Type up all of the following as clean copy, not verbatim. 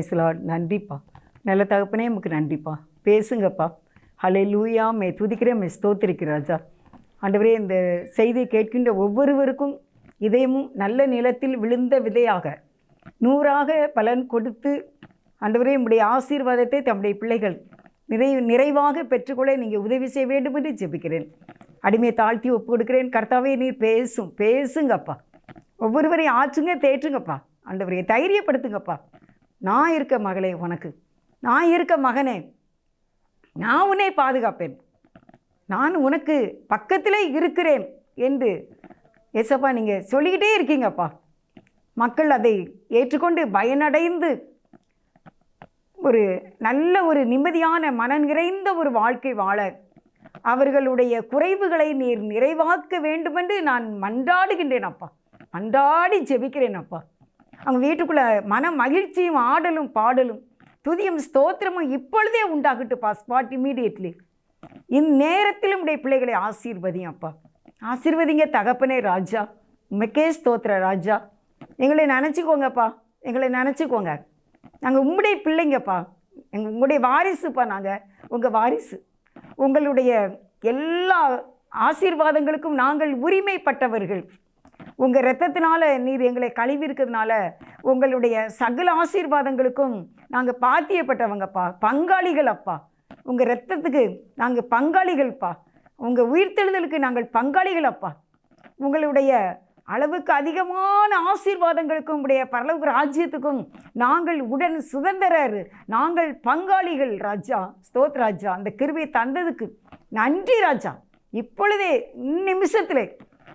Price Lord. நன்றிப்பா நல்ல தகப்பனே, நமக்கு நன்றிப்பா. பேசுங்கப்பா. ஹல்லேலூயா. மே துதிக்கிறேன், மே ஸ்தோத்திரிக்கிறேன் ராஜா. ஆண்டவரே, இந்த செய்தியை கேட்கின்ற ஒவ்வொருவருக்கும் இதயமும் நல்ல நிலத்தில் விழுந்த விதையாக 100ஆக பலன் கொடுத்து ஆண்டவரே, உம்முடைய ஆசீர்வாதத்தை தம்முடைய பிள்ளைகள் நிறைவாக பெற்றுக்கொள்ள நீங்கள் உதவி செய்ய வேண்டும் என்று ஜெபிக்கிறேன். அடிமையை தாழ்த்தி ஒப்பு கொடுக்கிறேன். கர்த்தாவே, நீர் பேசுங்கப்பா. ஒவ்வொருவரையும் ஆச்சுங்க, தேற்றுங்கப்பா. ஆண்டவரையை தைரியப்படுத்துங்கப்பா. நான் இருக்க மகளே, உனக்கு நான் இருக்க மகனே, நான் உன்னை பாதுகாப்பேன், நான் உனக்கு பக்கத்திலே இருக்கிறேன் என்று ஏசப்பா நீங்கள் சொல்லிக்கிட்டே இருக்கீங்கப்பா. மக்கள் அதை ஏற்றுக்கொண்டு பயனடைந்து ஒரு நல்ல ஒரு நிம்மதியான மனம் நிறைந்த ஒரு வாழ்க்கை வாழ அவர்களுடைய குறைவுகளை நீர் நிறைவாக்க வேண்டுமென்று நான் மன்றாடுகின்றேன் அப்பா. மன்றாடி ஜெபிக்கிறேன் அப்பா. அவங்க வீட்டுக்குள்ளே மன மகிழ்ச்சியும் ஆடலும் பாடலும் துதியும் ஸ்தோத்திரமும் இப்பொழுதே உண்டாகட்டுப்பா. ஸ்பாட் இம்மீடியட்லி இந்நேரத்திலும் உடைய பிள்ளைகளை ஆசீர்வதியும் அப்பா. ஆசீர்வதிங்க தகப்பனே ராஜா. உமக்கே ஸ்தோத்திர ராஜா. எங்களை நினச்சிக்கோங்கப்பா, எங்களை நினச்சிக்கோங்க. நாங்கள் உங்களுடைய பிள்ளைங்கப்பா, உங்களுடைய வாரிசுப்பா. நாங்கள் உங்கள் வாரிசு. உங்களுடைய எல்லா ஆசீர்வாதங்களுக்கும் நாங்கள் உரிமைப்பட்டவர்கள். உங்கள் இரத்தத்தினால நீர் எங்களை கழுவி இருக்கிறதுனால உங்களுடைய சகல ஆசீர்வாதங்களுக்கும் நாங்கள் பாத்தியப்பட்டவங்கப்பா, பங்காளிகள் அப்பா. உங்கள் இரத்தத்துக்கு நாங்கள் பங்காளிகள்ப்பா. உங்கள் உயிர்த்தெழுதலுக்கு நாங்கள் பங்காளிகள் அப்பா. உங்களுடைய அளவுக்கு அதிகமான ஆசீர்வாதங்களுக்கும் உடைய பரலோக ராஜ்யத்துக்கும் நாங்கள் உடன் சுதந்திரர், நாங்கள் பங்காளிகள் ராஜா. ஸ்தோத் ராஜா. அந்த கிருபையை தந்ததுக்கு நன்றி ராஜா. இப்பொழுதே நிமிஷத்தில்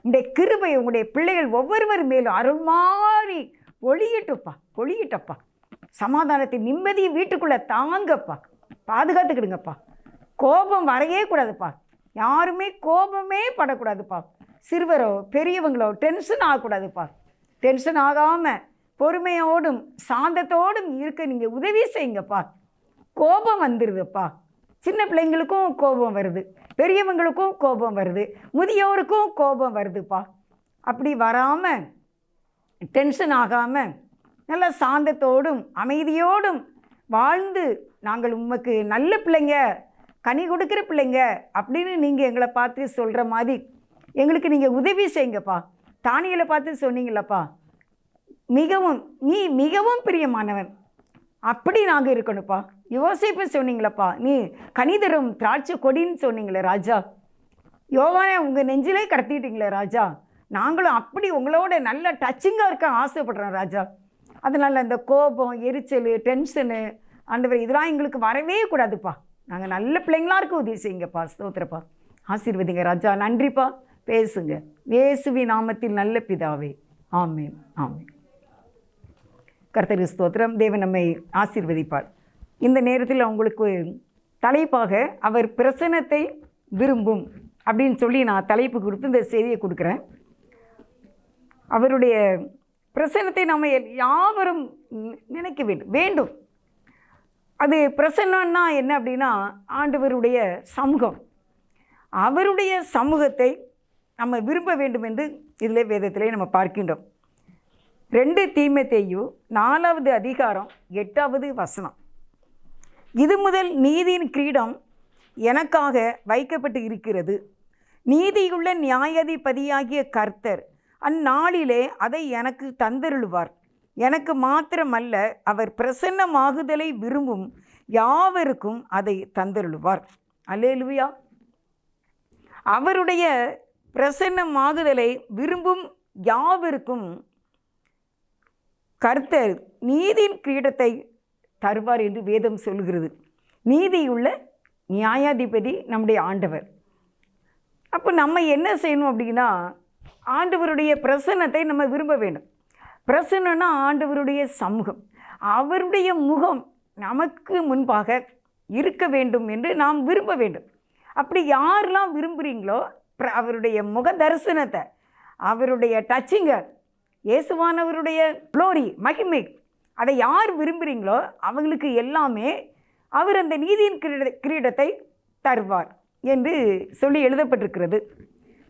உங்களுடைய கிருபை உங்களுடைய பிள்ளைகள் ஒவ்வொருவர் மேலும் அருள் மாறி பொழியிட்டப்பா. சமாதானத்தை நிம்மதியை வீட்டுக்குள்ளே தாங்கப்பா. பாதுகாத்துக்கிடுங்கப்பா. கோபம் வரையே கூடாதுப்பா. யாருமே கோபமே படக்கூடாதுப்பா. சிறுவரோ பெரியவங்களோ டென்ஷன் ஆகக்கூடாதுப்பா. டென்ஷன் ஆகாமல் பொறுமையோடும் சாந்தத்தோடும் இருக்க நீங்கள் உதவி செய்யுங்கப்பா. கோபம் வந்துடுதுப்பா. சின்ன பிள்ளைங்களுக்கும் கோபம் வருது, பெரியவங்களுக்கும் கோபம் வருது, முதியோருக்கும் கோபம் வருதுப்பா. அப்படி வராமல் டென்ஷன் ஆகாமல் நல்ல சாந்தத்தோடும் அமைதியோடும் வாழ்ந்து நாங்கள் உமக்கு நல்ல பிள்ளைங்க, கனி கொடுக்குற பிள்ளைங்க அப்படின்னு நீங்கள் எங்களை பார்த்து சொல்கிற மாதிரி எங்களுக்கு நீங்கள் உதவி செய்யுங்கப்பா. தானியலை பார்த்து சொன்னீங்களப்பா, நீ மிகவும் பிரியமானவன், அப்படி நாங்கள் இருக்கணும்ப்பா. யோசேப்பு சொன்னீங்களப்பா, நீ கனிதரும் திராட்சை கொடின்னு சொன்னீங்களே ராஜா. யோவானை உங்கள் நெஞ்சிலே கடத்திட்டீங்களே ராஜா. நாங்களும் அப்படி உங்களோட நல்ல டச்சிங்காக இருக்க ஆசைப்படுறோம் ராஜா. அதனால் அந்த கோபம், எரிச்சல், டென்ஷனு ஆண்டவர் இதெல்லாம் எங்களுக்கு வரவே கூடாதுப்பா. நாங்கள் நல்ல பிள்ளைங்களாக இருக்க உதவி செய்யுங்கப்பா. ஸ்தோத்திரப்பா. ஆசீர்வதிங்க ராஜா. நன்றிப்பா. பேசுங்க. இயேசுவி நாமத்தில் நல்ல பிதாவே. ஆமேன், ஆமேன். கர்த்தருக்கு ஸ்தோத்திரம். தேவன் நம்மை ஆசீர்வதிப்பார். இந்த நேரத்தில் உங்களுக்கு தலைப்பாக அவர் பிரசன்னத்தை விரும்பும் அப்படின்னு சொல்லி நான் தலைப்பு கொடுத்து இந்த செய்தியை கொடுக்குறேன். அவருடைய பிரசன்னத்தை நம்ம யாவரும் நினைக்க வேண்டும். அது பிரசன்னம்னா என்ன அப்படின்னா, ஆண்டவருடைய சமூகம், அவருடைய சமூகத்தை நம்ம விரும்ப வேண்டும் என்று இதில் வேதத்திலே நம்ம பார்க்கின்றோம். 2 தீமோத்தேயு 4வது அதிகாரம் 8வது வசனம். இது முதல் நீதியின் கிரீடம் எனக்காக வைக்கப்பட்டு இருக்கிறது. நீதியுள்ள நியாயாதிபதியாகிய கர்த்தர் அந்நாளிலே அதை எனக்கு தந்தருளுவார். எனக்கு மாத்திரமல்ல, அவர் பிரசன்னமாகுதலை விரும்பும் யாவருக்கும் அதை தந்தருளுவார். அல்லேலூயா. அவருடைய பிரசன்னமாகுதலை விரும்பும் யாவருக்கும் கர்த்தர் நீதியின் கிரீடத்தை தருவார் என்று வேதம் சொல்கிறது. நீதியுள்ள நியாயாதிபதி நம்முடைய ஆண்டவர். அப்போ நம்ம என்ன செய்யணும் அப்படின்னா, ஆண்டவருடைய பிரசன்னத்தை நம்ம விரும்ப வேண்டும். பிரசன்னம்னா ஆண்டவருடைய சமூகம், அவருடைய முகம் நமக்கு முன்பாக இருக்க வேண்டும் என்று நாம் விரும்ப வேண்டும். அப்படி யாரெல்லாம் விரும்புகிறீங்களோ அவருடைய முக தரிசனத்தை, அவருடைய டச்சிங்கை, இயேசுவானவருடைய க்ளோரி, மகிமை, அதை யார் விரும்புகிறீங்களோ அவங்களுக்கு எல்லாமே அவர் அந்த நீதியின் கிரீடத்தை தருவார் என்று சொல்லி எழுதப்பட்டிருக்கிறது.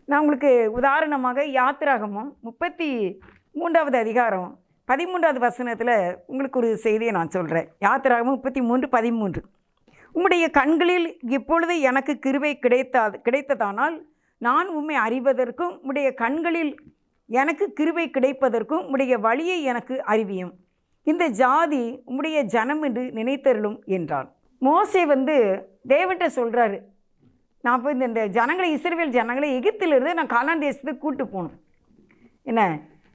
நான் உங்களுக்கு உதாரணமாக யாத்திராகமம் 33வது அதிகாரம் 13வது வசனத்தில் உங்களுக்கு ஒரு செய்தியை நான் சொல்கிறேன். யாத்திராகமம் 33:13. உம்முடைய கண்களில் இப்பொழுது எனக்கு கிருபை கிடைத்ததானால் நான் உம்மை அறிவதற்கும் உம்முடைய கண்களில் எனக்கு கிருபை கிடைப்பதற்கும் உம்முடைய வழியை எனக்கு அறிவியும். இந்த ஜாதி உம்முடைய ஜனம் என்று நினைத்தருளும் என்றான். மோசே தேவன்கிட்ட சொல்கிறாரு, நான் போய் இந்த ஜனங்களை, இஸ்ரவேல் ஜனங்களை எகிப்திலிருந்து நான் கானான் தேசத்துக்கு கூப்பிட்டு போகணும். என்ன,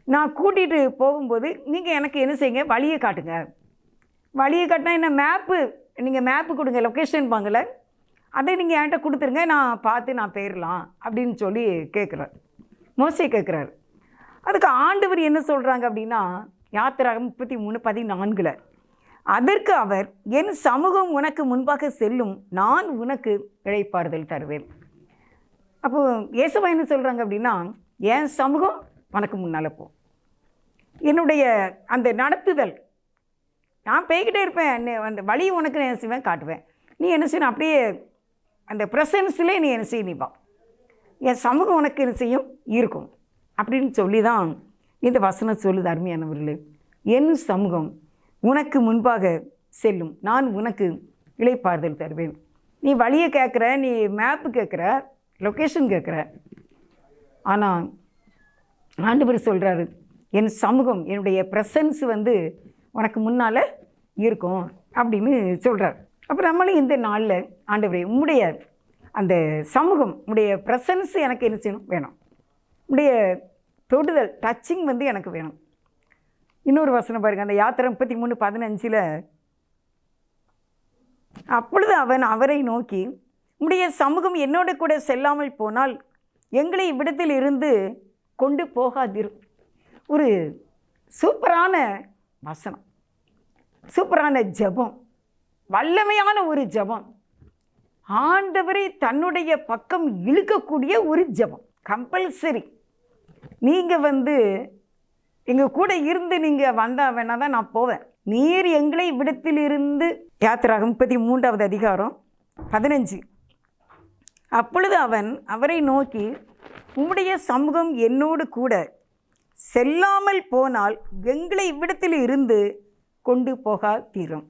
நான் கூட்டிகிட்டு போகும்போது நீங்கள் எனக்கு என்ன செய்யுங்க, வழியை காட்டுங்க. வழியை காட்டினா என்ன, நீங்கள் மேப்பு கொடுங்க, லொக்கேஷன் பாங்கல, அதை நீங்கள் என்கிட்ட கொடுத்துருங்க, நான் பார்த்து நான் போயிடலாம் அப்படின்னு சொல்லி கேட்குறார். மோசே கேட்குறாரு. அதுக்கு ஆண்டவர் என்ன சொல்கிறாங்க அப்படின்னா, யாத்திராகமம் 33:14, அதற்கு அவர், என் சமூகம் உனக்கு முன்பாக செல்லும், நான் உனக்கு இளைப்பாறுதல் தருவேன். அப்போது இயேசுவா என்ன சொல்கிறாங்க அப்படின்னா, என் சமூகம் உனக்கு முன்னால் போ, என்னுடைய அந்த நடத்துதல், நான் போய்கிட்டே இருப்பேன், அந்த வழி உனக்கு நான் என்ன செய்வேன், காட்டுவேன். நீ என்ன செய்யணும், அப்படியே அந்த ப்ரெசன்ஸ்லேயே நீ என்ன செய்ய, நீப்பா, என் சமூகம் உனக்கு என்ன செய்யும், இருக்கும் அப்படின்னு சொல்லி தான் இந்த வசனம் சொல்லுது. அருமையானவர்களே, என் சமூகம் உனக்கு முன்பாக செல்லும், நான் உனக்கு இளைப்பாறுதல் தருவேன். நீ வழியை கேட்குற, நீ மேப்பு கேட்குற, லொக்கேஷன் கேட்குற, ஆனால் ஆண்டவர் சொல்கிறாரு, என் சமூகம், என்னுடைய ப்ரெசன்ஸ் உனக்கு முன்னால் இருக்கும் அப்படின்னு சொல்கிறார். அப்போ நம்மளும் இந்த நாளில், ஆண்டவரே உம்முடைய அந்த சமூகம், உம்முடைய ப்ரெசன்ஸ் எனக்கு என்ன செய்யணும், வேணும். உடைய தொடுதல், டச்சிங் எனக்கு வேணும். இன்னொரு வசனம் பாருங்கள், அந்த யாத்திரை 33:15, அப்பொழுது அவன் அவரை நோக்கி, உடைய சமூகம் என்னோட கூட செல்லாமல் போனால் எங்களை இவ்விடத்தில் இருந்து கொண்டு போகாதிரும். ஒரு சூப்பரான வசனம், சூப்பரான ஜெபம், வல்லமையான ஒரு ஜெபம், ஆண்டவரை தன்னுடைய பக்கம் இழுக்கக்கூடிய ஒரு ஜெபம். கம்பல்சரி நீங்கள் எங்கள் கூட இருந்து நீங்கள் வந்தால் வேணால் தான் நான் போவேன். நீர் எங்களை இவ்விடத்தில் இருந்து, யாத்திராகமம் 33வது அதிகாரம் 15, அப்பொழுது அவன் அவரை நோக்கி, உம்முடைய சமூகம் என்னோடு கூட செல்லாமல் போனால் எங்களை இவ்விடத்தில் இருந்து கொண்டு போகாதீரும்.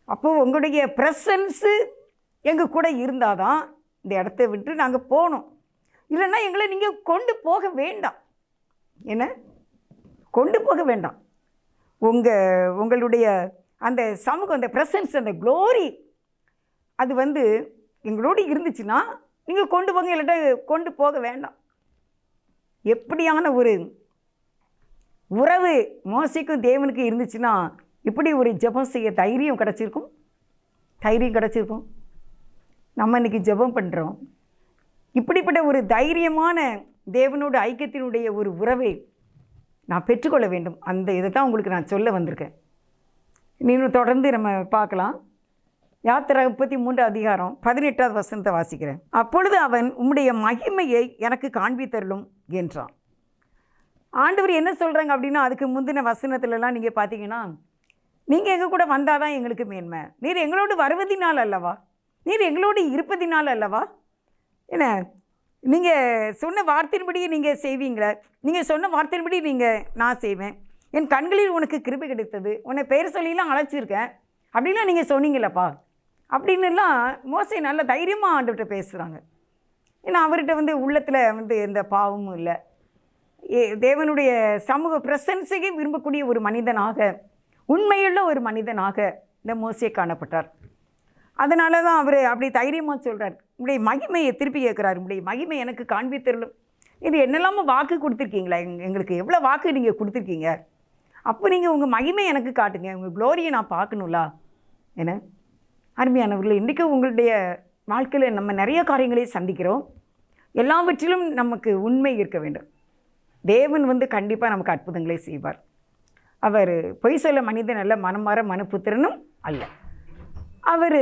அப்போது உங்களுடைய ப்ரெசன்ஸு எங்கள் கூட இருந்தால் தான் இந்த இடத்த விட்டு நாங்கள் போகணும். இல்லைன்னா எங்களை நீங்கள் கொண்டு போக வேண்டாம். என்ன, கொண்டு போக வேண்டாம். உங்களுடைய அந்த சமூகம், அந்த ப்ரெசன்ஸ், அந்த க்ளோரி, அது எங்களோடு இருந்துச்சுன்னா நீங்கள் கொண்டு போங்க, இல்லைன்னா கொண்டு போக வேண்டாம். எப்படியான ஒரு உறவு மோசேக்கும் தேவனுக்கு இருந்துச்சுன்னா இப்படி ஒரு ஜெபம் செய்ய தைரியம் கிடச்சிருக்கும். நம்ம இன்றைக்கி ஜெபம் பண்ணுறோம். இப்படிப்பட்ட ஒரு தைரியமான தேவனோட ஐக்கியத்தினுடைய ஒரு உறவை நான் பெற்றுக்கொள்ள வேண்டும். அந்த இதை தான் உங்களுக்கு நான் சொல்ல வந்திருக்கேன். இன்னும் தொடர்ந்து நம்ம பார்க்கலாம். யாத்திரை 33 அதிகாரம் 18வது வசனத்தை வாசிக்கிறேன். அப்பொழுது அவன், உம்முடைய மகிமையை எனக்கு காண்பித்தருளும் என்றான். ஆண்டவர் என்ன சொல்கிறாங்க அப்படின்னா, அதுக்கு முந்தின வசனத்துலலாம் நீங்கள் பார்த்தீங்கன்னா, நீங்கள் எங்கள் கூட வந்தால் தான் எங்களுக்கு மேன்மை, நீர் எங்களோடு வருவதினால் அல்லவா, நீர் எங்களோடு இருப்பதினால் அல்லவா, என்ன நீங்கள் சொன்ன வார்த்தையின்படி நீங்கள் செய்வீங்களே, நீங்கள் சொன்ன வார்த்தையின்படி நான் செய்வேன், என் கண்களில் உனக்கு கிருபை கிடைத்தது, உன்னை பெயர் சொல்லிலாம் அழைச்சிருக்கேன் அப்படின்லாம் நீங்கள் சொன்னீங்களப்பா அப்படின்னுலாம் மோசே நல்ல தைரியமாக ஆண்டுகிட்ட பேசுகிறாங்க. ஏன்னா அவர்கிட்ட உள்ளத்தில் எந்த பாவமும் இல்லை. தேவனுடைய சமூக ப்ரெசன்ஸையே விரும்பக்கூடிய ஒரு மனிதனாக, உண்மையுள்ள ஒரு மனிதனாக இந்த மோசே காணப்பட்டார். அதனால தான் அவர் அப்படி தைரியமாக சொல்கிறார். உங்களுடைய மகிமையை திருப்பி கேட்குறாரு, உங்களுடைய மகிமை எனக்கு காண்பித்தருளும். இது என்னெல்லாமோ வாக்கு கொடுத்துருக்கீங்களா, எங்களுக்கு எவ்வளோ வாக்கு நீங்கள் கொடுத்துருக்கீங்க, அப்போ நீங்கள் உங்கள் மகிமை எனக்கு காட்டுங்க, உங்கள் க்ளோரியை நான் பார்க்கணும்ல. ஏன்னா அருமையானவர்கள், இன்றைக்கு உங்களுடைய வாழ்க்கையில் நம்ம நிறைய காரியங்களை சந்திக்கிறோம். எல்லாவற்றிலும் நமக்கு உண்மை இருக்க வேண்டும். தேவன் கண்டிப்பாக நமக்கு அற்புதங்களை செய்வார். அவர் பொய் சொல்ல மனிதன் அல்ல, மனமாற மனுப்புத்திரனும் அல்ல. அவர்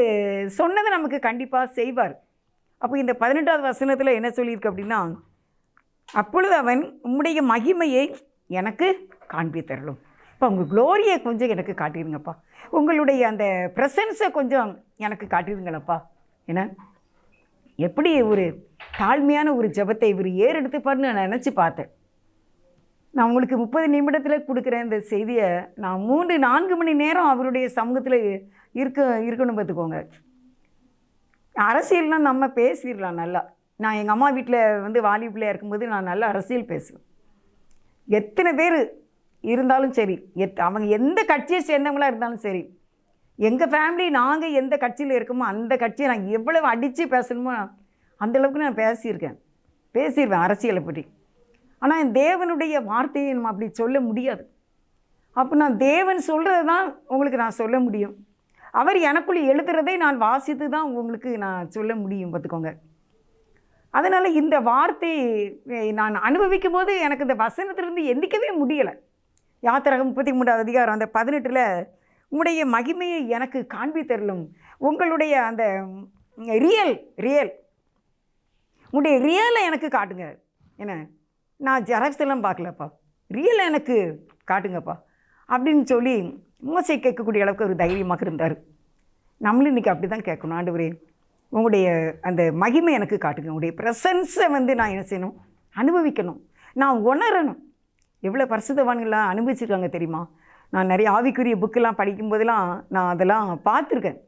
சொன்னதை நமக்கு கண்டிப்பாக செய்வார். அப்போ இந்த 18வது வசனத்தில் என்ன சொல்லியிருக்கு அப்படின்னா, அப்பொழுது அவன், உம்முடைய மகிமையை எனக்கு காண்பித்தருளும். இப்போ உங்கள் க்ளோரியை கொஞ்சம் எனக்கு காட்டிடுங்கப்பா, உங்களுடைய அந்த ப்ரெசன்ஸை கொஞ்சம் எனக்கு காட்டிடுங்களப்பா. ஏன்னா எப்படி ஒரு தாழ்மையான ஒரு ஜெபத்தை இவர் ஏறெடுத்துப்பார்னு நான் நினச்சி பார்த்தேன். நான் உங்களுக்கு 30 நிமிடத்தில் கொடுக்குற இந்த செய்தியை நான் 3-4 மணி நேரம் அவருடைய சமூகத்தில் இருக்கணும் பார்த்துக்கோங்க. அரசியல்னால் நம்ம பேசிடலாம் நல்லா. நான் எங்கள் அம்மா வீட்டில் வாலி பிள்ளையாக இருக்கும்போது நான் நல்லா அரசியல் பேசுவேன். எத்தனை பேர் இருந்தாலும் சரி, அவங்க எந்த கட்சியை சேர்ந்தவங்களாக இருந்தாலும் சரி, எங்கள் ஃபேமிலி நாங்கள் எந்த கட்சியில் இருக்கோமோ அந்த கட்சியை நான் எவ்வளவு அடித்து பேசணுமோ அந்தளவுக்கு நான் பேசிடுவேன் அரசியலை பற்றி. ஆனால் தேவனுடைய வார்த்தையை நம்ம அப்படி சொல்ல முடியாது. அப்போ நான் தேவன் சொல்கிறது தான் உங்களுக்கு நான் சொல்ல முடியும். அவர் எனக்குள்ளே எழுதுறதை நான் வாசித்து தான் உங்களுக்கு நான் சொல்ல முடியும் பார்த்துக்கோங்க. அதனால் இந்த வார்த்தை நான் அனுபவிக்கும் போது எனக்கு இந்த வசனத்திலிருந்து எந்திக்கவே முடியலை. யாத்திராகம் 33 அதிகாரம் அந்த 18 உங்களுடைய மகிமையை எனக்கு காண்பித்தருளும், உங்களுடைய அந்த ரியல் உங்களுடைய ரியலை எனக்கு காட்டுங்க. என்ன, நான் ஜெராக்ஸ் எல்லாம் பார்க்கலப்பா, ரியலை எனக்கு காட்டுங்கப்பா அப்படின்னு சொல்லி மோசே கேட்கக்கூடிய அளவுக்கு ஒரு தைரியமாக இருந்தார். நம்மளும் இன்றைக்கி அப்படி தான் கேட்கணும். ஆண்டவரே, உங்களுடைய அந்த மகிமை எனக்கு காட்டுங்க, உங்களுடைய ப்ரெசன்ஸை நான் என்ன செய்யணும், அனுபவிக்கணும், நான் உணரணும். எவ்வளோ பரிசுத்தவான்கள்லாம் அனுபவிச்சிருக்காங்க தெரியுமா? நான் நிறைய ஆவிக்குரிய புக்கெல்லாம் படிக்கும்போதெல்லாம் நான் அதெல்லாம் பார்த்துருக்கேன்.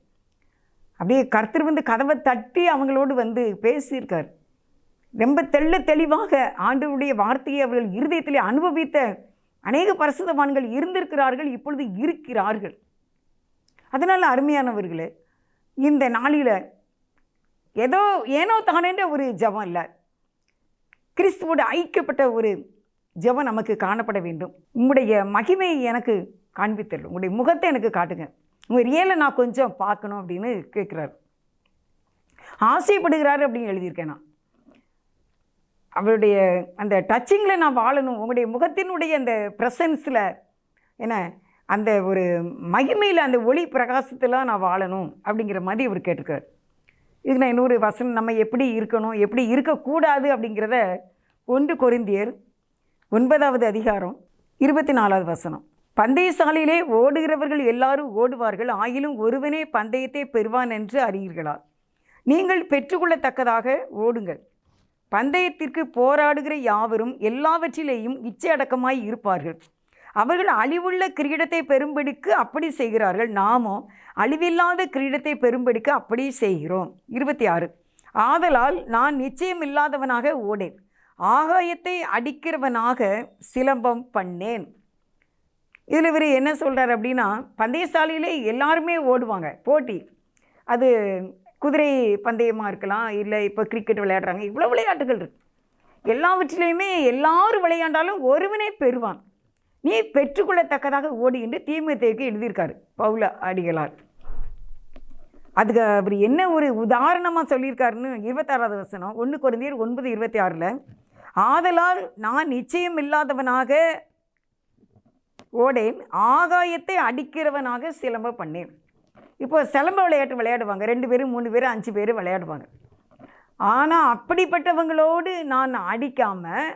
அப்படியே கர்த்தர் கதவை தட்டி அவங்களோடு பேசியிருக்கார். ரொம்ப தெளிவாக ஆண்டவருடைய வார்த்தையை அவர்கள் இருதயத்திலே அனுபவித்த அநேக பரிசுத்தவான்கள் இருந்திருக்கிறார்கள், இப்பொழுது இருக்கிறார்கள். அதனால் அருமையானவர்களே, இந்த நாளில் ஏனோ தானேன்ற ஒரு ஜெபம் இல்லை, கிறிஸ்துவோடு ஐக்கியப்பட்ட ஒரு ஜெபம் நமக்கு காணப்பட வேண்டும். உங்களுடைய மகிமையை எனக்கு காண்பித்தரணும், உங்களுடைய முகத்தை எனக்கு காட்டுங்க, உங்கள் ரியலை நான் கொஞ்சம் பார்க்கணும் அப்படின்னு கேட்குறாரு, ஆசைப்படுகிறாரு அப்படின்னு எழுதியிருக்கேன். நான் அவருடைய அந்த டச்சிங்கில் நான் வாழணும், உங்களுடைய முகத்தினுடைய அந்த ப்ரெசன்ஸில் என்ன அந்த ஒரு மகிமையில் அந்த ஒளி பிரகாசத்தில் நான் வாழணும் அப்படிங்கிற மாதிரி அவர் கேட்டிருக்கார். இதுக்கு நான் இன்னொரு வசனம், நம்ம எப்படி இருக்கணும் எப்படி இருக்கக்கூடாது அப்படிங்கிறத 1 கொரிந்தியர் 9 அதிகாரம் 24 வசனம். பந்தயசாலையிலே ஓடுகிறவர்கள் எல்லாரும் ஓடுவார்கள், ஆயிலும் ஒருவனே பந்தயத்தை பெறுவான் என்று அறியீர்களா? நீங்கள் பெற்றுக்கொள்ளத்தக்கதாக ஓடுங்கள். பந்தயத்திற்கு போராடுகிற யாவரும் எல்லாவற்றிலேயும் இச்சையடக்கமாய் இருப்பார்கள். அவர்கள் அழிவுள்ள கிரீடத்தை பெறும்படிக்கு அப்படி செய்கிறார்கள், நாமோ அழிவில்லாத கிரீடத்தை பெறும்படிக்கு அப்படி செய்கிறோம். 26. ஆதலால் நான் நிச்சயம் இல்லாதவனாக ஓடேன், ஆகாயத்தை அடிக்கிறவனாக சிலம்பம் பண்ணேன். இதில் இவர் என்ன சொல்கிறார் அப்படின்னா, பந்தயசாலையிலே எல்லாருமே ஓடுவாங்க, போட்டி. அது குதிரை பந்தயமாக இருக்கலாம், இல்லை இப்போ கிரிக்கெட் விளையாடுறாங்க, இவ்வளோ விளையாட்டுகள் இருக்குது. எல்லாவற்றிலையுமே எல்லாரும் விளையாண்டாலும் ஒருவனே பெறுவான், நீ பெற்றுக்கொள்ளத்தக்கதாக ஓடி என்று தீமோத்தேயுக்கு எழுதியிருக்காரு பவுல அடிகளார். அதுக்கு அவர் என்ன ஒரு உதாரணமாக சொல்லியிருக்காருன்னு 26 வசனம் 1 கொரிந்தியர் 9:26. ஆதலால் நான் நிச்சயம் இல்லாதவனாக ஓடேன், ஆகாயத்தை அடிக்கிறவனாக சிலம்ப பண்ணேன். இப்போ சிலம்ப விளையாட்டு விளையாடுவாங்க, 2 பேர் 3 பேர் 5 பேர் விளையாடுவாங்க. ஆனால் அப்படிப்பட்டவங்களோடு நான் அடிக்காமல்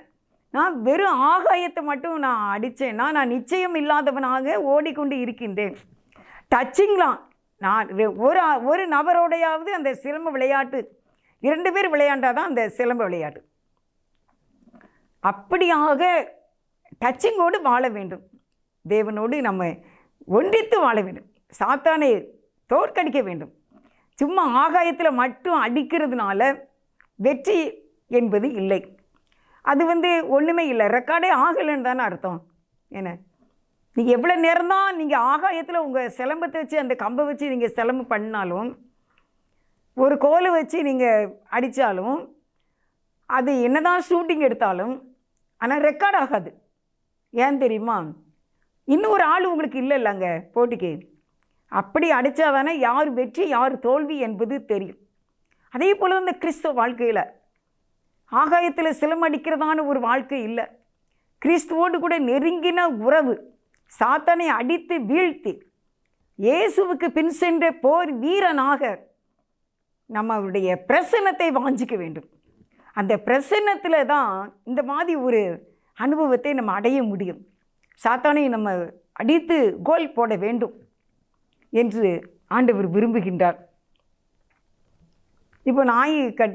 நான் வெறும் ஆகாயத்தை மட்டும் நான் அடித்தேன்னா நான் நிச்சயம் இல்லாதவனாக ஓடிக்கொண்டு இருக்கின்றேன். டச்சிங்லாம் நான் ஒரு நபரோடையாவது அந்த சிலம்ப விளையாட்டு 2 பேர் விளையாண்டால் தான் அந்த சிலம்ப விளையாட்டு. அப்படியாக டச்சிங்கோடு வாழ வேண்டும், தேவனோடு நம்ம ஒன்றித்து வாழ வேண்டும், சாத்தானை தோற்கடிக்க வேண்டும். சும்மா ஆகாயத்தில் மட்டும் அடிக்கிறதுனால வெற்றி என்பது இல்லை. அது ஒன்றுமே இல்லை, ரெக்கார்டே ஆகலைன்னு தானே அர்த்தம். என்ன, நீங்கள் எவ்வளோ நேரம் தான் நீங்கள் ஆகாயத்தில் உங்கள் சிலம்பத்தை வச்சு அந்த கம்பை வச்சு நீங்கள் சிலம்பு பண்ணாலும், ஒரு கோலை வச்சு நீங்கள் அடித்தாலும், அது என்ன தான் ஷூட்டிங் எடுத்தாலும் ஆனால் ரெக்கார்ட் ஆகாது. ஏன் தெரியுமா? இன்னொரு ஆள் உங்களுக்கு இல்லை இல்லைங்க போட்டிக்கு. அப்படி அடித்தா தானே யார் வெற்றி யார் தோல்வி என்பது தெரியும். அதே போல் இந்த கிறிஸ்துவ வாழ்க்கையில் ஆகாயத்தில் சிலமடிக்கிறதான ஒரு வாழ்க்கை இல்லை. கிறிஸ்துவோடு கூட நெருங்கின உறவு, சாத்தானை அடித்து வீழ்த்தி இயேசுவுக்கு பின் சென்ற போர் வீரனாக நம்மளுடைய பிரசன்னத்தை வாஞ்சிக்க வேண்டும். அந்த பிரசன்னத்தில் தான் இந்த மாதிரி ஒரு அனுபவத்தை நம்ம அடைய முடியும். சாத்தானை நம்ம அடித்து கோல் போட வேண்டும் என்று ஆண்டவர் விரும்புகின்றார். இப்போ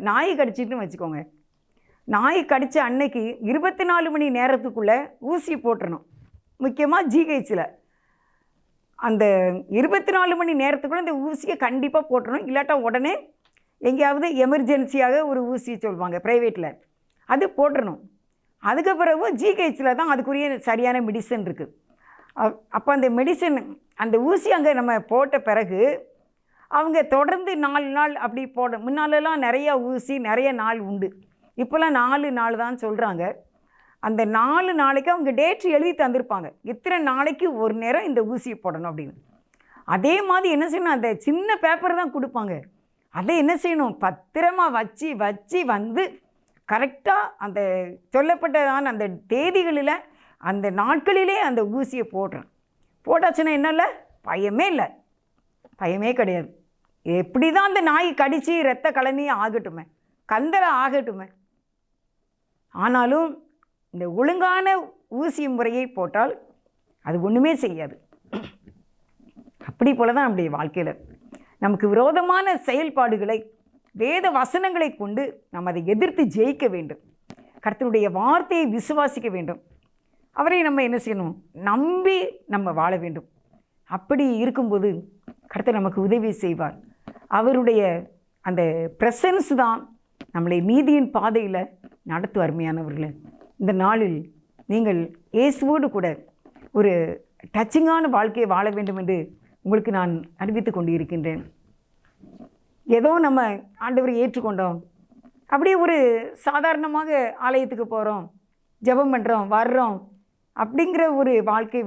நாய் கடிச்சிட்டுன்னு வச்சுக்கோங்க, நாய் கடித்த அன்னைக்கு 24 மணி நேரத்துக்குள்ளே ஊசி போட்டுறணும். முக்கியமாக ஜிஹெச்சில் அந்த 24 மணி நேரத்துக்குள்ளே இந்த ஊசியை கண்டிப்பாக போட்டுறணும். இல்லாட்டா உடனே எங்கேயாவது எமர்ஜென்சியாக ஒரு ஊசி சொல்லுவாங்க ப்ரைவேட்டில், அது போட்டுறணும். அதுக்கு பிறகு ஜிஹெச்சில் தான் அதுக்குரிய சரியான மெடிசன் இருக்குது. அப்போ அந்த மெடிசன், அந்த ஊசி அங்கே நம்ம போட்ட பிறகு அவங்க தொடர்ந்து 4 நாள் அப்படி போட. முன்னாலெல்லாம் நிறையா ஊசி நிறைய நாள் உண்டு, இப்போல்லாம் 4 நாள் தான் சொல்கிறாங்க. அந்த 4 நாளைக்கு அவங்க டேட் எழுதி தந்திருப்பாங்க, இத்தனை நாளைக்கு ஒரு நேரம் இந்த ஊசியை போடணும் அப்படின்னு. அதே மாதிரி என்ன செய்யணும், அந்த சின்ன பேப்பர் தான் கொடுப்பாங்க, அதை என்ன செய்யணும், பத்திரமா வச்சு வச்சு வந்து கரெக்டாக அந்த சொல்லப்பட்டதான அந்த தேதிகளில் அந்த நாட்களிலே அந்த ஊசியை போடுறேன். போட்டாச்சுன்னா என்ன இல்லை, பயமே இல்லை, பயமே கிடையாது. எப்படி தான் அந்த நாய் கடித்து இரத்த கலனியே ஆகட்டுமே, கந்தரை ஆகட்டுமே, ஆனாலும் இந்த ஒழுங்கான ஊசி முறையை போட்டால் அது ஒன்றுமே செய்யாது. அப்படி போல தான் நம்முடைய வாழ்க்கையில் நமக்கு விரோதமான செயல்பாடுகளை வேத வசனங்களை கொண்டு நாம் அதை எதிர்த்து ஜெயிக்க வேண்டும். கர்த்தருடைய வார்த்தையை விசுவாசிக்க வேண்டும். அவரை நம்ம என்ன செய்யணும், நம்பி நம்ம வாழ வேண்டும். அப்படி இருக்கும்போது கர்த்தர் நமக்கு உதவி செய்வார். அவருடைய அந்த ப்ரெசன்ஸ் தான் நம்மளை நீதியின் பாதையில் நடத்தும். அருமையானவர்களே, இந்த நாளில் நீங்கள் இயேசுவோடு கூட ஒரு டச்சிங்கான வாழ்க்கையை வாழ வேண்டும் என்று உங்களுக்கு நான் அறிவித்து கொண்டு இருக்கின்றேன். ஏதோ நம்ம ஆண்டவரை ஏற்றுக்கொண்டோம், அப்படியே ஒரு சாதாரணமாக ஆலயத்துக்கு போகிறோம், ஜெபம் பண்ணுறோம், வர்றோம் அப்படிங்கிற ஒரு வாழ்க்கை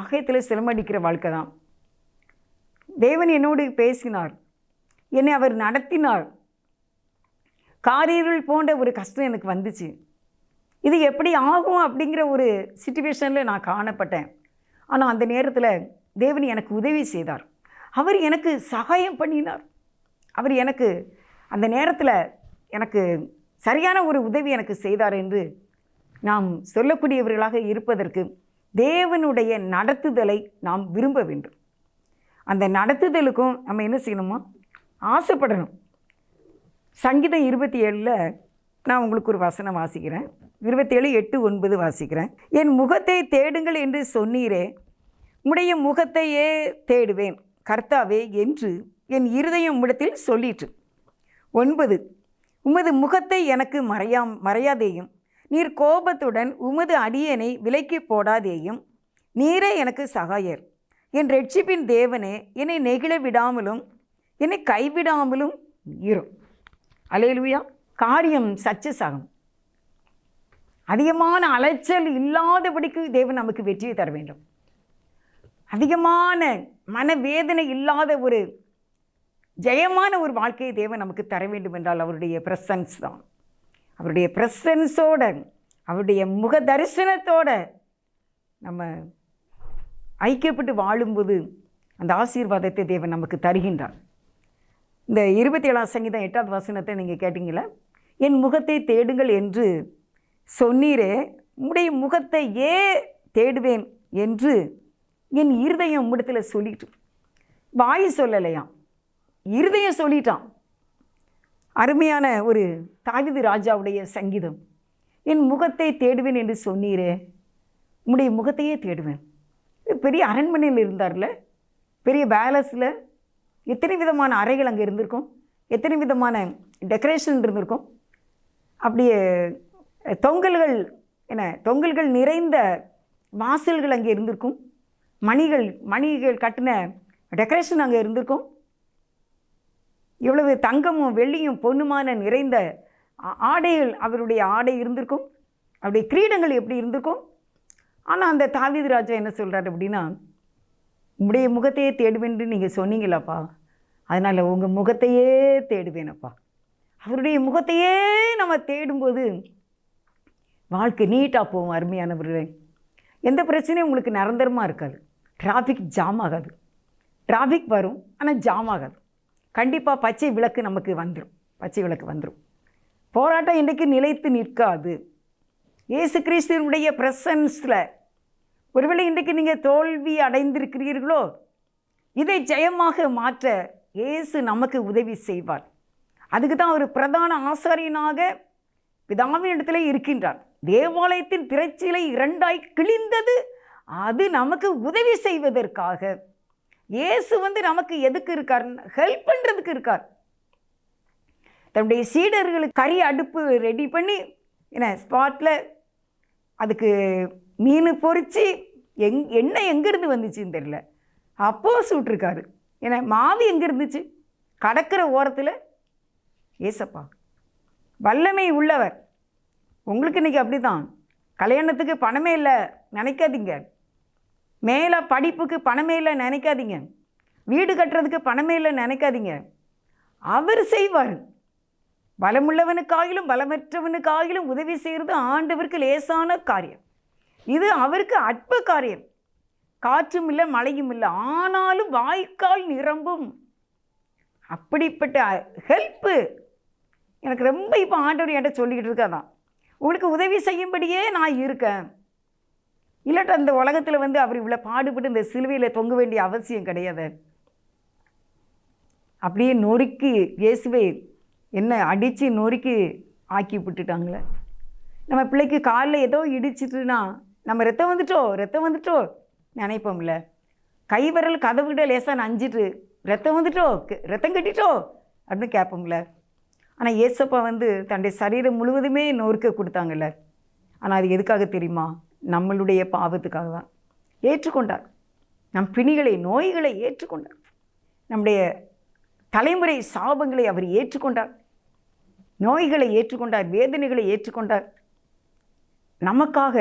அகத்தில் சிலமடிக்கிற வாழ்க்கை தான். தேவன் என்னோடு பேசினார், என்னை அவர் நடத்தினார், காரிருள் போன்ற ஒரு கஷ்டம் எனக்கு வந்துச்சு, இது எப்படி ஆகும் அப்படிங்கிற ஒரு சிச்சுவேஷனில் நான் காணப்பட்டேன். ஆனால் அந்த நேரத்தில் தேவன் எனக்கு உதவி செய்தார், அவர் எனக்கு சகாயம் பண்ணினார், அவர் எனக்கு அந்த நேரத்தில் எனக்கு சரியான ஒரு உதவி எனக்கு செய்தார் என்று நாம் சொல்லக்கூடியவர்களாக இருப்பதற்கு தேவனுடைய நடத்துதலை நாம் விரும்ப வேண்டும். அந்த நடத்துதலுக்கும் நம்ம என்ன செய்யணுமோ, ஆசைப்படணும். சங்கீதம் 27 நான் உங்களுக்கு ஒரு வசனம் வாசிக்கிறேன். 27:8-9 வாசிக்கிறேன். என் முகத்தை தேடுங்கள் என்று சொன்னீரே, உம்முடைய முகத்தையே தேடுவேன் கர்த்தாவே என்று என் இருதயம் உம்மிடத்தில் சொல்லிற்று. 9 உமது முகத்தை எனக்கு மறையாதேயும், நீர் கோபத்துடன் உமது அடியனை விலக்கி போடாதேயும், நீரே எனக்கு சகாயர், என் ரட்சிப்பின் தேவனே, என்னை நெகிழ விடாமலும் என்னை கைவிடாமலும் இரும். அல்லேலூயா. காரியம் சக்சஸ் ஆகும். அதிகமான அலைச்சல் இல்லாதபடிக்கு தேவன் நமக்கு வெற்றியை தர வேண்டும். அதிகமான மனவேதனை இல்லாத ஒரு ஜெயமான ஒரு வாழ்க்கையை தேவன் நமக்கு தர வேண்டும் என்றால் அவருடைய பிரசன்ஸ் தான். அவருடைய பிரசன்ஸோட, அவருடைய முக தரிசனத்தோட நம்ம ஐக்கியப்பட்டு வாழும்போது அந்த ஆசீர்வாதத்தை தேவன் நமக்கு தருகின்றார். இந்த 27 சங்கீதம் 8வது வசனத்தை நீங்கள் கேட்டீங்களா, என் முகத்தை தேடுங்கள் என்று சொன்னீரே, உம்முடைய முகத்தை தேடுவேன் என்று என் இருதயம் உம்மிடத்தில் சொல்லிட்டு. வாய் சொல்லலையாம், இருதயம் சொல்லிட்டான். அருமையான ஒரு தாவீது ராஜாவுடைய சங்கீதம். என் முகத்தை தேடுவேன் என்று சொன்னீரே, உம்முடைய முகத்தையே தேடுவேன். பெரிய அரண்மனையில் இருந்தார்ல, பெரிய பேலஸில் எத்தனை விதமான அறைகள் அங்கே இருந்திருக்கும், எத்தனை விதமான டெக்கரேஷன் இருந்திருக்கும். அப்படியே தொங்கல்கள் நிறைந்த வாசல்கள் அங்கே இருந்திருக்கும். மணிகள் கட்டின டெக்கரேஷன் அங்கே இருந்திருக்கும். இவ்வளவு தங்கமும் வெள்ளியும் பொண்ணுமான நிறைந்த ஆடைகள், அவருடைய ஆடை இருந்திருக்கும். அவருடைய கிரீடங்கள் எப்படி இருந்திருக்கும். ஆனால் அந்த தாவீது ராஜா என்ன சொல்கிறார் அப்படின்னா, உங்களுடைய முகத்தையே தேடுவேன்னு நீங்கள் சொன்னீங்களாப்பா, அதனால் உங்கள் முகத்தையே தேடுவேனப்பா. அவருடைய முகத்தையே நம்ம தேடும்போது வாழ்க்கை நீட்டாக போகும். அருமையானவர்களே, எந்த பிரச்சனையும் உங்களுக்கு நிரந்தரமாக இருக்காது. டிராஃபிக் ஜாம் ஆகாது. டிராஃபிக் வரும், ஆனால் ஜாம் ஆகாது. கண்டிப்பாக பச்சை விளக்கு நமக்கு வந்துடும். பச்சை விளக்கு வந்துடும். போராட்டம் இன்றைக்கு நிலைத்து நிற்காது. இயேசு கிறிஸ்துவினுடைய பிரசன்ஸில் ஒருவேளை இன்றைக்கு நீங்கள் தோல்வி அடைந்திருக்கிறீர்களோ, இதை ஜெயமாக மாற்ற இயேசு நமக்கு உதவி செய்வார். அதுக்கு தான் ஒரு பிரதான ஆசாரியனாக பிதாவின் இடத்துல இருக்கின்றார். தேவாலயத்தின் திரைச்சீலை 2ஆய் கிழிந்தது, அது நமக்கு உதவி செய்வதற்காக. இயேசு நமக்கு எதுக்கு இருக்கார்? ஹெல்ப் பண்ணுறதுக்கு இருக்கார். தன்னுடைய சீடர்களுக்கு கறி அடுப்பு ரெடி பண்ணி ஸ்பாட்டில் அதுக்கு மீன் பொறிச்சு எண்ணெய் எங்கேருந்து வந்துச்சுன்னு தெரியல, அப்போ சுட்டிருக்காரு. மாவு எங்கே இருந்துச்சு? கடற்கரை ஓரத்தில். ஏசப்பா வல்லமை உள்ளவர். உங்களுக்கு இன்றைக்கி அப்படி தான். கல்யாணத்துக்கு பணமே இல்லை நினைக்காதீங்க, மேலே படிப்புக்கு பணமே இல்லை நினைக்காதீங்க, வீடு கட்டுறதுக்கு பணமே இல்லை நினைக்காதீங்க. அவர் செய்வார். பலமுள்ளவனுக்காகிலும் பலமற்றவனுக்காகிலும் உதவி செய்கிறது ஆண்டவருக்கு லேசான காரியம். இது அவருக்கு அற்ப காரியம். காற்றும் இல்லை மழையும் இல்லை, ஆனாலும் வாய்க்கால் நிரம்பும். அப்படிப்பட்ட ஹெல்ப்பு எனக்கு ரொம்ப இப்போ ஆண்டவர் என்கிட்ட சொல்லிக்கிட்டு இருக்காதான். உங்களுக்கு உதவி செய்யும்படியே நான் இருக்கேன். இல்லாட்ட அந்த உலகத்தில் அவர் இவ்வளோ பாடுபட்டு இந்த சிலுவையில் தொங்க வேண்டிய அவசியம் கிடையாது. அப்படியே நொறுக்கி இயேசுவை என்ன அடித்து நொறுக்கி ஆக்கி விட்டுட்டாங்களே. நம்ம பிள்ளைக்கு காலில் ஏதோ இடிச்சிட்டுனா நம்ம ரத்தம் வந்துட்டோ நினைப்போம்ல. கை விரல் கதவுகிட்ட லேசாக நஞ்சிட்டு ரத்தம் கட்டிட்டோ அப்படின்னு கேட்போம்ல. ஆனால் ஏசப்பா தன்னுடைய சரீரம் முழுவதுமே நொறுக்க கொடுத்தாங்கல்ல. ஆனால் அது எதுக்காக தெரியுமா? நம்மளுடைய பாவத்துக்காக தான். ஏற்றுக்கொண்டார். நம் பிணிகளை நோய்களை ஏற்றுக்கொண்டார். நம்முடைய தலைமுறை சாபங்களை அவர் ஏற்றுக்கொண்டார். நோய்களை ஏற்றுக்கொண்டார், வேதனைகளை ஏற்றுக்கொண்டார். நமக்காக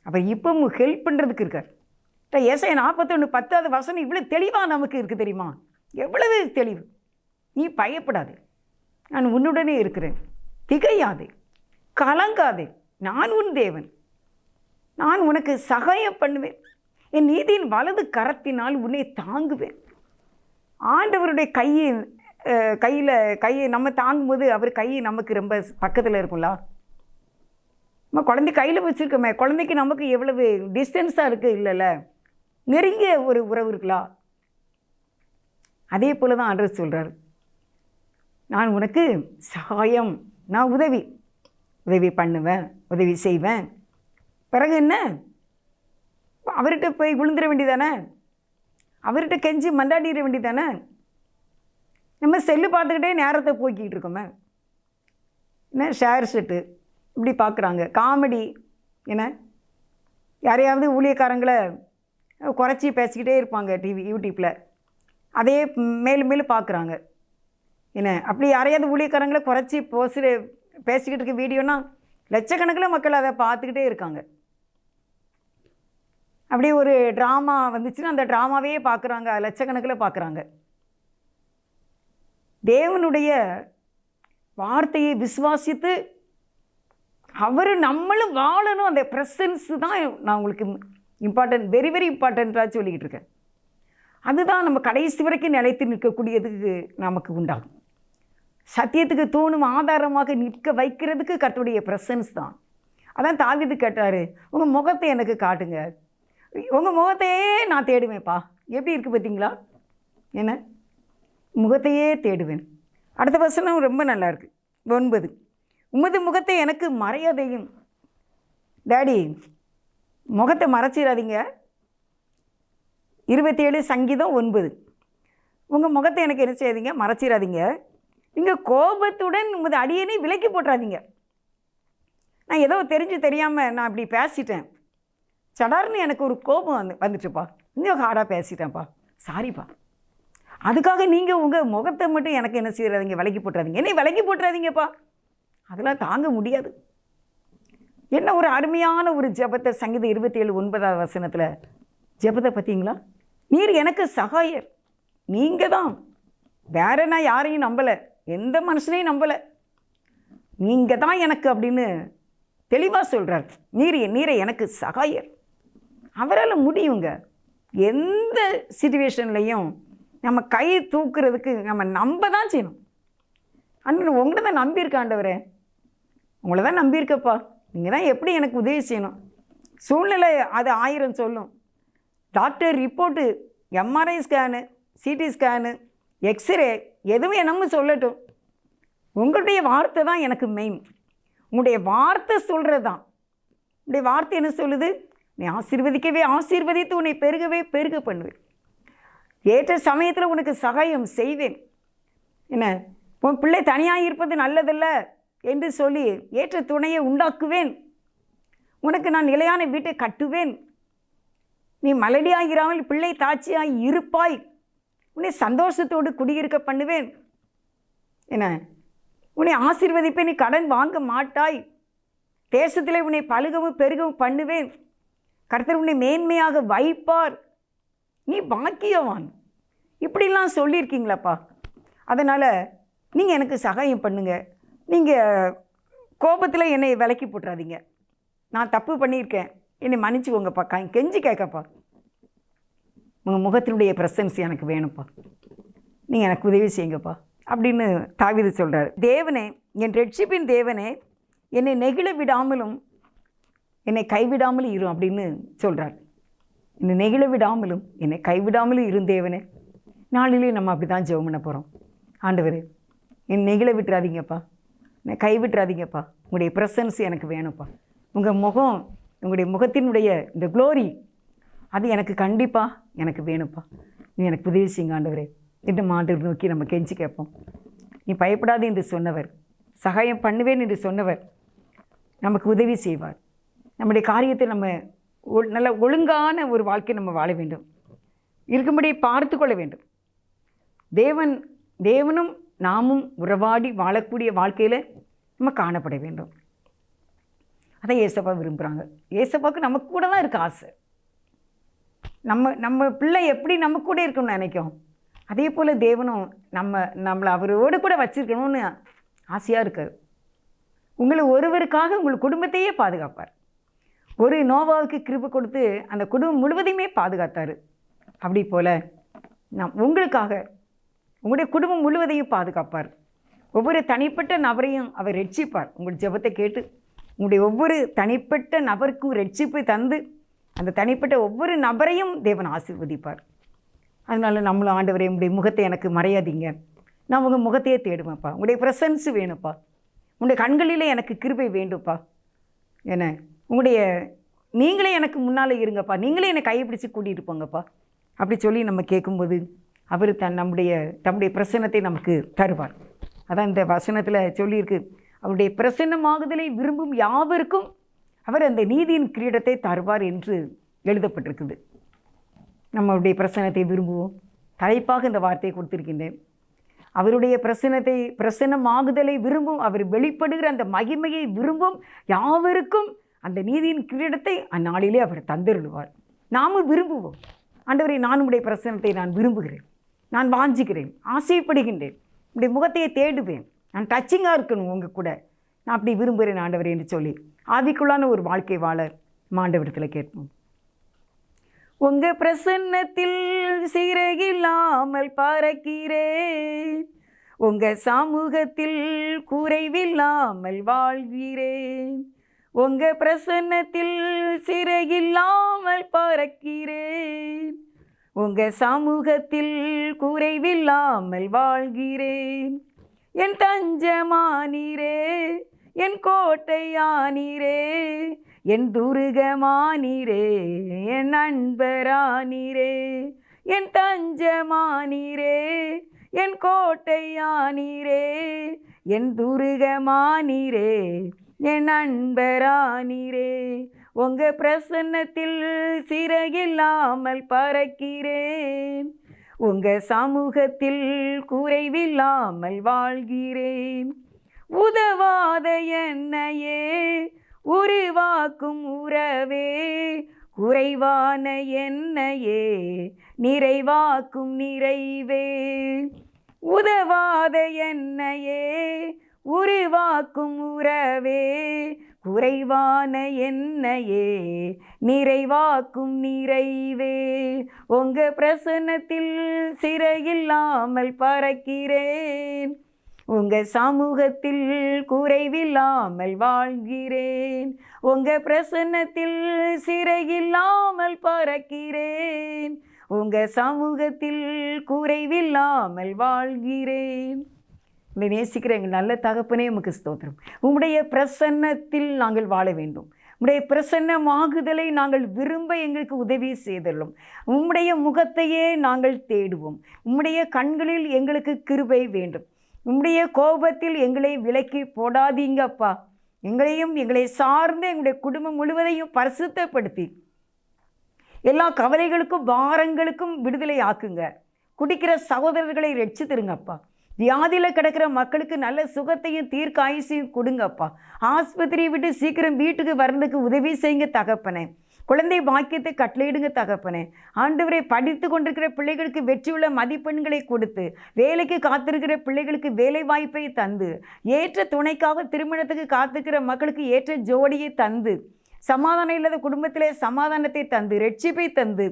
அவர் இப்பவும் ஹெல்ப் பண்ணுறதுக்கு இருக்கார். ஏசாயா 41:10 இவ்வளோ தெளிவாக நமக்கு இருக்குது தெரியுமா? எவ்வளவு தெளிவு! நீ பயப்படாதே, நான் உன்னுடனே இருக்கிறேன், திகையாதே, கலங்காதே, நான் உன் தேவன், நான் உனக்கு சகாயம் பண்ணுவேன், என் நீதியின் வலது கரத்தினால் உன்னை தாங்குவேன். ஆண்டவருடைய கையை நம்ம தாங்கும்போது அவர் கை நமக்கு ரொம்ப பக்கத்தில் இருக்கும்ல. நம்ம குழந்தை கையில் வச்சுருக்கோமே, குழந்தைக்கு நமக்கு எவ்வளவு டிஸ்டன்ஸாக இருக்குது இல்லைல்ல, நெருங்கிய ஒரு உறவு இருக்கலாம். அதே போல் தான் ஆண்டவர் சொல்கிறார், நான் உனக்கு சகாயம், நான் உதவி பண்ணுவேன், உதவி செய்வேன். பிறகு என்ன? அவர்கிட்ட போய் விழுந்துட வேண்டியதானே, அவர்கிட்ட கெஞ்சி மண்டாடிட வேண்டியதானே. நம்ம செல்லு பார்த்துக்கிட்டே நேரத்தை போய்கிட்டு இருக்கோமே. என்ன ஷேர் செட்டு இப்படி பார்க்குறாங்க, காமெடி, என்ன யாரையாவது ஊழியக்காரங்களை குறைச்சி பேசிக்கிட்டே இருப்பாங்க யூடியூப்பில், அதே மேலும் மேலும் பார்க்குறாங்க. என்ன அப்படி யாரையாவது ஊழியக்காரங்களை குறைச்சி பேசிக்கிட்டு இருக்க வீடியோனா லட்சக்கணக்கில் மக்கள் அதை பார்த்துக்கிட்டே இருக்காங்க. அப்படியே ஒரு ட்ராமா வந்துச்சுன்னா அந்த ட்ராமாவே பார்க்குறாங்க, லட்சக்கணக்கில் பார்க்குறாங்க. தேவனுடைய வார்த்தையை விசுவாசித்து அவர் நம்மளும் வாழணும். அந்த ப்ரெசன்ஸ் தான் நான் உங்களுக்கு இம்பார்ட்டன்ட், வெரி வெரி இம்பார்ட்டண்ட்டாக சொல்லிக்கிட்டு இருக்கேன். அதுதான் நம்ம கடைசி வரைக்கும் நிலைத்து நிற்கக்கூடியதுக்கு நமக்கு உண்டாகும். சத்தியத்துக்கு தூணும் ஆதாரமாக நிற்க வைக்கிறதுக்கு கர்த்தருடைய ப்ரெசன்ஸ் தான். அதான் தாவீது கேட்டார், உங்கள் முகத்தை எனக்கு காட்டுங்க, உங்கள் முகத்தையே நான் தேடுவேன்ப்பா. எப்படி இருக்குது பார்த்தீங்களா? என்ன முகத்தையே தேடுவேன். அடுத்த வசனம் ரொம்ப நல்லா இருக்குது. 9, உமது முகத்தை எனக்கு மறையாதையும். டேடி முகத்தை மறைச்சிடாதீங்க. 27 சங்கீதம் 9, உங்கள் முகத்தை எனக்கு என்ன செய்யாதீங்க, மறைச்சிடாதீங்க. நீங்கள் கோபத்துடன் உமது அடியனை விலக்கி போட்டுறாதீங்க. நான் ஏதோ தெரியாமல் நான் இப்படி பேசிட்டேன், சடார்னு எனக்கு ஒரு கோபம் வந்துட்டுப்பா, இன்னும் ஹார்டாக பேசிட்டேன்ப்பா, சாரிப்பா. அதுக்காக நீங்கள் உங்கள் முகத்தை மட்டும் எனக்கு என்ன செய்யறாதீங்க, விலக்கி போட்டுறாதீங்க, என்னை விலக்கி போட்டுறாதீங்கப்பா. அதெல்லாம் தாங்க முடியாது. என்ன ஒரு அருமையான ஒரு ஜெபத்தை சங்கீதம் 27:9 ஜெபத்தை பார்த்தீங்களா? நீர் எனக்கு சகாயர், நீங்கள் தான், வேற நான் யாரையும் நம்பலை, எந்த மனுஷனையும் நம்பலை, நீங்கள் தான் எனக்கு அப்படின்னு தெளிவாக சொல்கிறார். நீரை எனக்கு சகாயர். அவரால் முடியுங்க. எந்த சிச்சுவேஷன்லையும் நம்ம கை தூக்குறதுக்கு நம்ம நம்ப தான் செய்யணும். அண்ணன் உங்களை தான் நம்பியிருக்காண்டவரே, உங்களை தான் நம்பியிருக்கப்பா, நீங்கள் தான் எப்படி எனக்கு உதவி செய்யணும். சூழ்நிலை அது 1000 சொல்லும். Doctor report, MRI scan, CT scan, X ray, எதுவும் என்னமோ சொல்லட்டும், உங்களுடைய வார்த்தை தான் எனக்கு மெயின். உங்களுடைய வார்த்தை சொல்கிறது தான். உங்களுடைய வார்த்தை என்ன சொல்லுது? நீ ஆசீர்வதிக்கவே ஆசீர்வதித்து உன்னை பெருகவே பெருக பண்ணுவேன், ஏற்ற சமயத்தில் உனக்கு சகாயம் செய்வேன், என்ன உன் பிள்ளை தனியாக இருப்பது நல்லதில்ல என்று சொல்லி ஏற்ற துணையை உண்டாக்குவேன், உனக்கு நான் நிலையான வீட்டை கட்டுவேன், நீ மலடியாகிறாமல் பிள்ளை தாட்சியாய் இருப்பாய், உன்னை சந்தோஷத்தோடு குடியிருக்க பண்ணுவேன், என்ன உன்னை ஆசீர்வதிப்பேன், நீ கடன் வாங்க மாட்டாய், தேசத்தில் உன்னை பழுகவும் பெருகவும் பண்ணுவேன், கர்த்தர் உன்னை மேன்மையாக வைப்பார், நீ பாக்கியவான். இப்படிலாம் சொல்லியிருக்கீங்களாப்பா. அதனால் நீங்கள் எனக்கு சகாயம் பண்ணுங்கள். நீங்கள் கோபத்தில் என்னை விலக்கி போட்டுறாதீங்க. நான் தப்பு பண்ணியிருக்கேன், என்னை மன்னிச்சுக்கோங்கப்பா, கெஞ்சி கேட்கப்பா. உங்கள் முகத்தினுடைய ப்ரெசன்ஸ் எனக்கு வேணும்ப்பா, நீங்கள் எனக்கு உதவி செய்யுங்கப்பா அப்படின்னு தாவீது சொல்கிறார். தேவனே, என் ரட்சிப்பின் தேவனே, என்னை நெகிழ விடாமலும் என்னை கைவிடாமலும் இரும் அப்படின்னு சொல்கிறார். என்னை நெகிழ விடாமலும் என்னை கைவிடாமலும் இருந்தேவனே. நாளிலே நம்ம அப்படி தான் ஜெபம் பண்ண போகிறோம். ஆண்டவரே, என்னை நெகிழ விட்டுறாதீங்கப்பா, என்னை கைவிட்டுறாதீங்கப்பா, உங்களுடைய ப்ரெசன்ஸ் எனக்கு வேணும்ப்பா, உங்கள் முகம், உங்களுடைய முகத்தினுடைய இந்த க்ளோரி அது எனக்கு கண்டிப்பாக எனக்கு வேணும்ப்பா, நீ எனக்கு உதவி செய்யுங்க ஆண்டவரே என்று ஆண்டவர் நோக்கி நம்ம கெஞ்சி கேட்போம். நீ பயப்படாது என்று சொன்னவர், சகாயம் பண்ணுவேன் என்று சொன்னவர் நமக்கு உதவி செய்வார். நம்முடைய காரியத்தை நம்ம நல்ல ஒழுங்கான ஒரு வாழ்க்கை நம்ம வாழ வேண்டும், இருக்கும்படி பார்த்து கொள்ள வேண்டும். தேவனும் நாமும் உறவாடி வாழக்கூடிய வாழ்க்கையில் நம்ம காணப்பட வேண்டும். அதை ஏசப்பா விரும்புகிறாங்க. ஏசப்பாவுக்கு நம்ம கூட தான் இருக்க ஆசை. நம்ம பிள்ளை எப்படி நம்ம கூட இருக்கணும்னு நினைக்கும், அதே போல் தேவனும் நம்மளை அவரோடு கூட வச்சுருக்கணும்னு ஆசையாக இருக்கார். உங்களை ஒருவருக்காக உங்கள் குடும்பத்தையே பாதுகாப்பார். ஒரு நோவாவுக்கு கிருபை கொடுத்து அந்த குடும்பம் முழுவதையுமே பாதுகாத்தார். அப்படி போல் உங்களுக்காக உங்களுடைய குடும்பம் முழுவதையும் பாதுகாப்பார். ஒவ்வொரு தனிப்பட்ட நபரையும் அவர் ரட்சிப்பார். உங்கள் ஜெபத்தை கேட்டு உங்களுடைய ஒவ்வொரு தனிப்பட்ட நபருக்கும் ரட்சிப்பை தந்து அந்த தனிப்பட்ட ஒவ்வொரு நபரையும் தேவன் ஆசீர்வதிப்பார். அதனால் நம்மளும் ஆண்டவரே, உங்களுடைய முகத்தை எனக்கு மறையாதீங்க, நான் உங்கள் முகத்தையே தேடுவேன்ப்பா, உங்களுடைய ப்ரெசன்ஸ் வேணும்ப்பா, உங்களுடைய கண்களிலே எனக்கு கிருபை வேண்டும்ப்பா, என்ன நீங்களே எனக்கு முன்னால் இருங்கப்பா, நீங்களே என்னை கைப்பிடிச்சு கூட்டிகிட்டு போங்கப்பா அப்படி சொல்லி நம்ம கேட்கும்போது அவர் தம்முடைய பிரசன்னத்தை நமக்கு தருவார். அதான் இந்த வசனத்தில் சொல்லியிருக்கு, அவருடைய பிரசன்னமாகுதலை விரும்பும் யாவருக்கும் அவர் அந்த நீதியின் கிரீடத்தை தருவார் என்று எழுதப்பட்டிருக்குது. நம்மளுடைய பிரசன்னத்தை விரும்புவோம். தலைப்பாக இந்த வார்த்தையை கொடுத்திருக்கின்றேன். அவருடைய பிரசன்னமாகுதலை விரும்பும், அவர் வெளிப்படுகிற அந்த மகிமையை விரும்பும் யாவருக்கும் அந்த நீதியின் கிரீடத்தை அந்நாளிலே அவர் தந்தருளுவார். நாமும் விரும்புவோம். ஆண்டவரே, நான் உடைய பிரசன்னத்தை நான் விரும்புகிறேன், நான் வாஞ்சிக்கிறேன், ஆசைப்படுகின்றேன், உடைய முகத்தையே தேடுவேன், நான் டச்சிங்காக இருக்கணும் உங்கள் கூட, நான் அப்படி விரும்புகிறேன் ஆண்டவரே என்று சொல்லி ஆவிக்குள்ளான ஒரு வாழ்க்கை வாழ ஆண்டவரிடத்தில் கேட்போம். உங்கள் பிரசன்னத்தில் சிறகில்லாமல் பறக்கிறேன், உங்கள் சமூகத்தில் குறைவில்லாமல் வாழ்கிறேன், உங்கள் பிரசன்னத்தில் சிறகில்லாமல் பறக்கிறேன், உங்கள் சமூகத்தில் குறைவில்லாமல் வாழ்கிறேன். என் தஞ்சமானீரே, என் கோட்டையானீரே, என் துருகமானீரே, என் அன்பரானீரே, என் தஞ்சமானீரே, என் கோட்டையானீரே, என் துருகமானீரே, என் அன்பரானீரே. உங்க பிரசன்னத்தில் சிறகில்லாமல் பறக்கிறேன், உங்க சமூகத்தில் குறைவில்லாமல் வாழ்கிறேன். உதவாத என்னையே உருவாக்கும் உறவே, குறைவான என்னையே நிறைவாக்கும் நிறைவே. உதவாத என்னையே உருவாக்கும் உறவே, குறைவான என்னையே நிறைவாக்கும் நிறைவே. உங்க பிரசன்னத்தில் சிறகில்லாமல் பறக்கிறேன், உங்க சமூகத்தில் குறைவில்லாமல் வாழ்கிறேன். உங்க பிரசன்னத்தில் சிறகில்லாமல் பறக்கிறேன், உங்க சமூகத்தில் குறைவில்லாமல் வாழ்கிறேன். உங்களை நேசிக்கிற எங்கள் நல்ல தகப்பனே உமக்கு ஸ்தோத்திரம். உம்முடைய பிரசன்னத்தில் நாங்கள் வாழ வேண்டும். உம்முடைய பிரசன்னமாகுதலை நாங்கள் விரும்ப எங்களுக்கு உதவி செய்தலும். உம்முடைய முகத்தையே நாங்கள் தேடுவோம். உம்முடைய கண்களில் எங்களுக்கு கிருபை வேண்டும். உம்முடைய கோபத்தில் எங்களை விலக்கி போடாதீங்கப்பா. எங்களையும் எங்களை சார்ந்த எங்களுடைய குடும்பம் முழுவதையும் பரிசுத்தப்படுத்தி எல்லா கவலைகளுக்கும் பாரங்களுக்கும் விடுதலை ஆக்குங்க. குடிக்கிற சகோதரர்களை ரட்சித்திருங்கப்பா. வியாதியில் கிடக்கிற மக்களுக்கு நல்ல சுகத்தையும் தீர்க்க ஆயுசையும் கொடுங்கப்பா. ஆஸ்பத்திரியை விட்டு சீக்கிரம் வீட்டுக்கு வர்றதுக்கு உதவி செய்யுங்க தகப்பனே. குழந்தை பாக்கியத்தை கட்டளையிடுங்க தகப்பனே. ஆண்டவரை படித்து கொண்டிருக்கிற பிள்ளைகளுக்கு வெற்றியுள்ள மதிப்பெண்களை கொடுத்து, வேலைக்கு காத்திருக்கிற பிள்ளைகளுக்கு வேலை வாய்ப்பை தந்து, ஏற்ற துணைக்காக திருமணத்துக்கு காத்திருக்கிற மக்களுக்கு ஏற்ற ஜோடியை தந்து, சமாதானம் இல்லாத குடும்பத்திலே சமாதானத்தை தந்து, ரட்சிப்பை தந்து,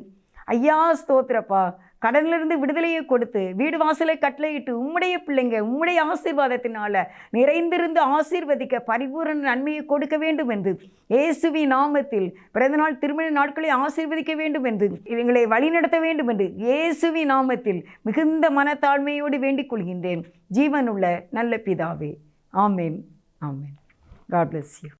ஐயா ஸ்தோத்திரப்பா, கடனிலிருந்து விடுதலையை கொடுத்து, வீடு வாசலை கட்டளையிட்டு, உம்முடைய பிள்ளைங்க உம்முடைய ஆசீர்வாதத்தினால நிறைந்திருந்து ஆசீர்வதிக்க பரிபூரண நன்மையை கொடுக்க வேண்டும் என்று இயேசுவின் நாமத்தில் பிறந்தநாள் திருமண நாட்களை ஆசீர்வதிக்க வேண்டும் என்று எங்களை வழிநடத்த வேண்டும் என்று இயேசுவின் நாமத்தில் மிகுந்த மனத்தாழ்மையோடு வேண்டிக் கொள்கின்றேன். ஜீவனுள்ள நல்ல பிதாவே, ஆமேன், ஆமேன். God bless you.